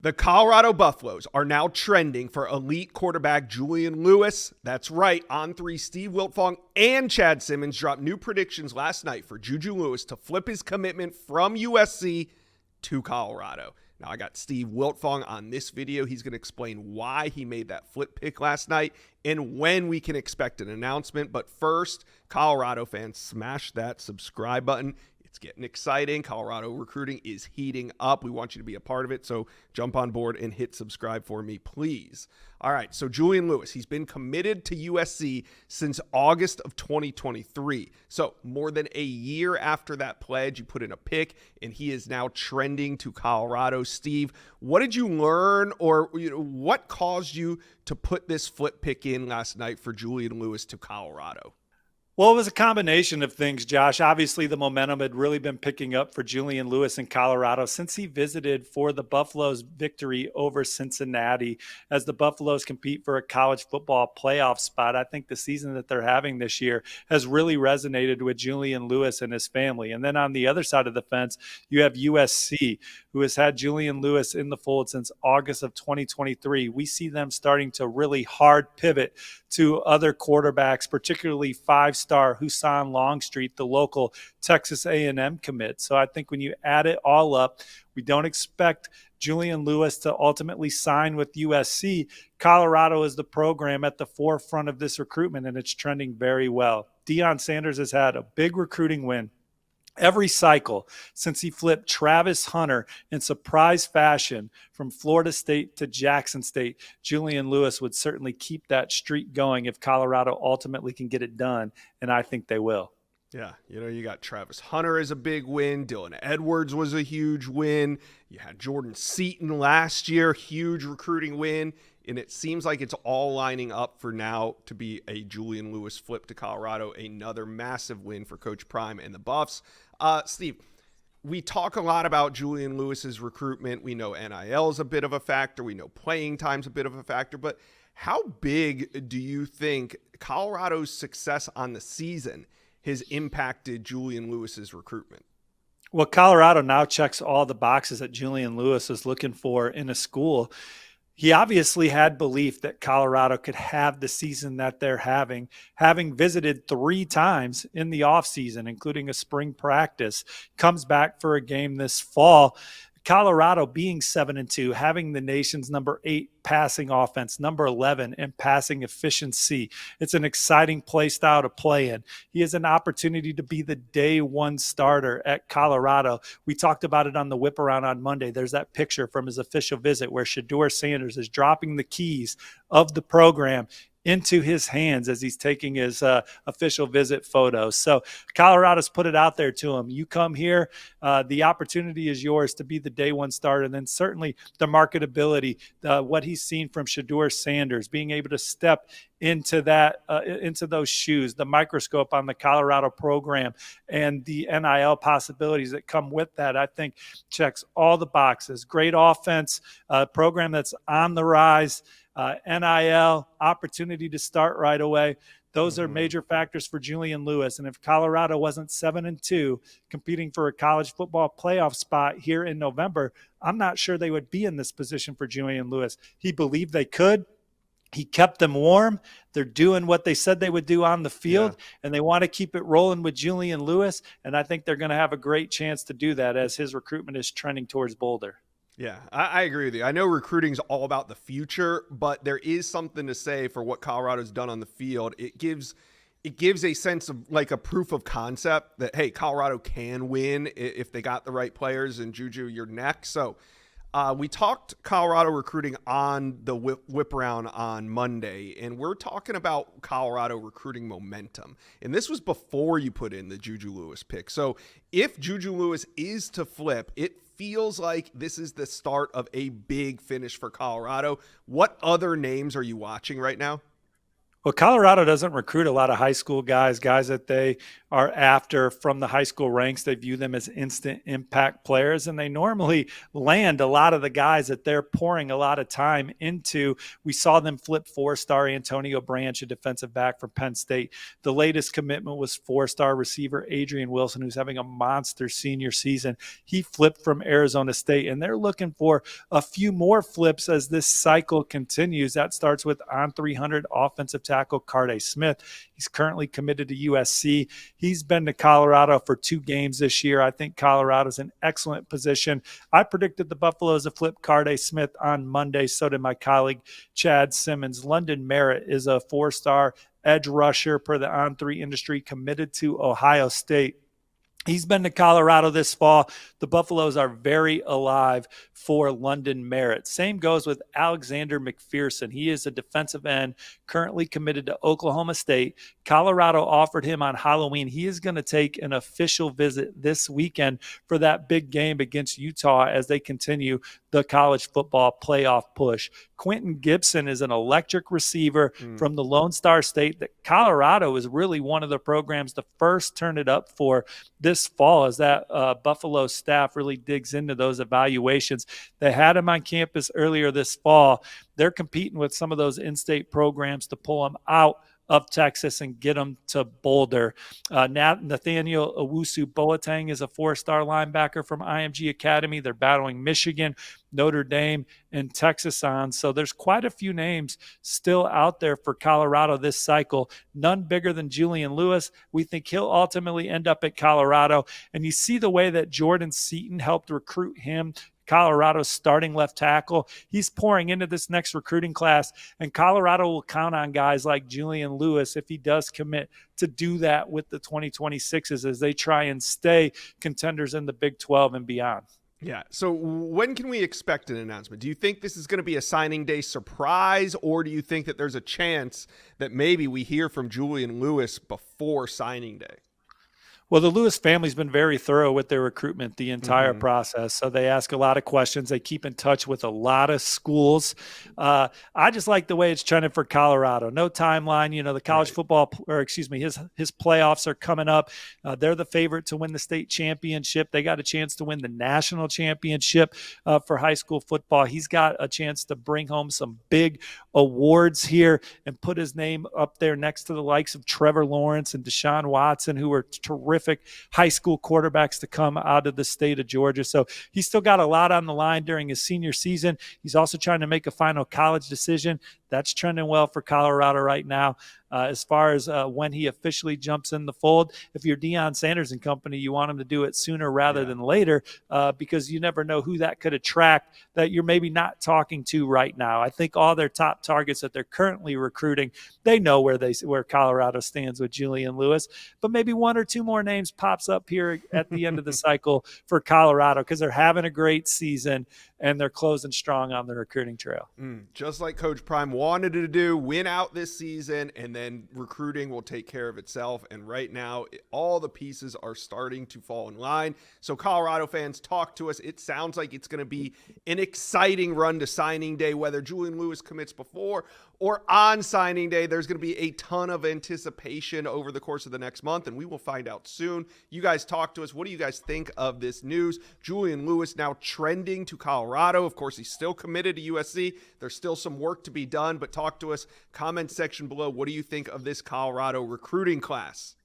The Colorado Buffaloes are now trending for elite quarterback Julian Lewis. That's right. On3, Steve Wiltfong and Chad Simmons dropped new predictions last night for Juju Lewis to flip his commitment from USC to Colorado. Now, I got Steve Wiltfong on this video. He's going to explain why he made that flip pick last night and when we can expect an announcement. But first, Colorado fans, smash that subscribe button. It's getting exciting. Colorado recruiting is heating up. We want you to be a part of it, so jump on board and hit subscribe for me, please. All right, so Julian Lewis, he's been committed to USC since August of 2023. So more than a year after that pledge, you put in a pick, and he is now trending to Colorado. Steve, what did you learn, or what caused you to put this flip pick in last night for Julian Lewis to Colorado? Well, it was a combination of things, Josh. Obviously, the momentum had really been picking up for Julian Lewis in Colorado since he visited for the Buffaloes' victory over Cincinnati. As the Buffaloes compete for a college football playoff spot, I think the season that they're having this year has really resonated with Julian Lewis and his family. And then on the other side of the fence, you have USC, who has had Julian Lewis in the fold since August of 2023. We see them starting to really hard pivot to other quarterbacks, particularly five-star Husan Longstreet, the local Texas A&M commit. So I think when you add it all up, we don't expect Julian Lewis to ultimately sign with USC. Colorado is the program at the forefront of this recruitment, and it's trending very well. Deion Sanders has had a big recruiting win every cycle since he flipped Travis Hunter in surprise fashion from Florida State to Jackson State. Julian Lewis would certainly keep that streak going if Colorado ultimately can get it done, and I think they will. Yeah, you got Travis Hunter as a big win. Dylan Edwards was a huge win. You had Jordan Seaton last year, huge recruiting win. And it seems like it's all lining up for now to be a Julian Lewis flip to Colorado, another massive win for Coach Prime and the Buffs. Steve, we talk a lot about Julian Lewis's recruitment. We know NIL is a bit of a factor. We know playing time's a bit of a factor. But how big do you think Colorado's success on the season has impacted Julian Lewis's recruitment? Well, Colorado now checks all the boxes that Julian Lewis is looking for in a school. He obviously had belief that Colorado could have the season that they're having visited 3 times in the offseason, including a spring practice, comes back for a game this fall. Colorado being 7-2, having the nation's number 8 passing offense, number 11 in passing efficiency. It's an exciting play style to play in. He has an opportunity to be the day one starter at Colorado. We talked about it on the whip around on Monday. There's that picture from his official visit where Shedeur Sanders is dropping the keys of the program into his hands as he's taking his official visit photos. So Colorado's put it out there to him. You come here, the opportunity is yours to be the day one starter. And then certainly the marketability, what he's seen from Shedeur Sanders, being able to step into that, into those shoes, the microscope on the Colorado program and the NIL possibilities that come with that, I think checks all the boxes. Great offense, program that's on the rise, NIL, opportunity to start right away. Those are major factors for Julian Lewis. And if Colorado wasn't 7-2, competing for a college football playoff spot here in November, I'm not sure they would be in this position for Julian Lewis. He believed they could. He kept them warm. They're doing what they said they would do on the field, and they want to keep it rolling with Julian Lewis. And I think they're going to have a great chance to do that as his recruitment is trending towards Boulder. Yeah, I agree with you. I know recruiting's all about the future, but there is something to say for what Colorado's done on the field. It gives a sense of like a proof of concept that, hey, Colorado can win if they got the right players, and Juju, you're next. So we talked Colorado recruiting on the whip around on Monday, and we're talking about Colorado recruiting momentum. And this was before you put in the Juju Lewis pick. So if Juju Lewis is to flip, it feels like this is the start of a big finish for Colorado. What other names are you watching right now? Well, Colorado doesn't recruit a lot of high school guys that they are after from the high school ranks. They view them as instant impact players, and they normally land a lot of the guys that they're pouring a lot of time into. We saw them flip four-star Antonio Branch, a defensive back from Penn State. The latest commitment was four-star receiver Adrian Wilson, who's having a monster senior season. He flipped from Arizona State, and they're looking for a few more flips as this cycle continues. That starts with on 300 offensive tackle Carday Smith. He's currently committed to USC. He's been to Colorado for 2 games this year. I think Colorado's in excellent position. I predicted the Buffaloes to flip Carday Smith on Monday. So did my colleague Chad Simmons. London Merritt is a 4-star edge rusher per the On3 industry, committed to Ohio State. He's been to Colorado this fall. The Buffaloes are very alive for London Merritt. Same goes with Alexander McPherson. He is a defensive end currently committed to Oklahoma State. Colorado offered him on Halloween. He is going to take an official visit this weekend for that big game against Utah as they continue the college football playoff push. Quentin Gibson is an electric receiver from the Lone Star State that Colorado is really one of the programs to first turn it up for this fall as that Buffalo staff really digs into those evaluations. They had him on campus earlier this fall. They're competing with some of those in-state programs to pull him out of Texas and get them to Boulder. Nathaniel Owusu-Boateng is a 4-star linebacker from IMG Academy. They're battling Michigan, Notre Dame, and Texas on. So there's quite a few names still out there for Colorado this cycle. None bigger than Julian Lewis. We think he'll ultimately end up at Colorado. And you see the way that Jordan Seaton helped recruit him, Colorado's starting left tackle. He's pouring into this next recruiting class, and Colorado will count on guys like Julian Lewis, if he does commit, to do that with the 2026s as they try and stay contenders in the Big 12 and beyond. Yeah. So when can we expect an announcement? Do you think this is going to be a signing day surprise, or do you think that there's a chance that maybe we hear from Julian Lewis before signing day? Well, the Lewis family's been very thorough with their recruitment the entire process. So they ask a lot of questions. They keep in touch with a lot of schools. I just like the way it's trending for Colorado. No timeline. You know, the college football, or excuse me, his playoffs are coming up. They're the favorite to win the state championship. They got a chance to win the national championship for high school football. He's got a chance to bring home some big awards here and put his name up there next to the likes of Trevor Lawrence and Deshaun Watson, who are terrific high school quarterbacks to come out of the state of Georgia. So he's still got a lot on the line during his senior season. He's also trying to make a final college decision. That's trending well for Colorado right now. As far as when he officially jumps in the fold, if you're Deion Sanders and company, you want him to do it sooner rather than later because you never know who that could attract that you're maybe not talking to right now. I think all their top targets that they're currently recruiting, they know where Colorado stands with Julian Lewis, but maybe 1 or 2 more names pops up here at the end of the cycle for Colorado because they're having a great season and they're closing strong on the recruiting trail. Just like Coach Prime wanted to do, win out this season, and then recruiting will take care of itself. And right now, all the pieces are starting to fall in line. So Colorado fans, talk to us. It sounds like it's going to be an exciting run to signing day, whether Julian Lewis commits before or on signing day. There's going to be a ton of anticipation over the course of the next month, and we will find out soon. You guys talk to us. What do you guys think of this news? Julian Lewis now trending to Colorado. Of course, he's still committed to USC. There's still some work to be done, but talk to us. Comment section below. What do you think of this Colorado recruiting class?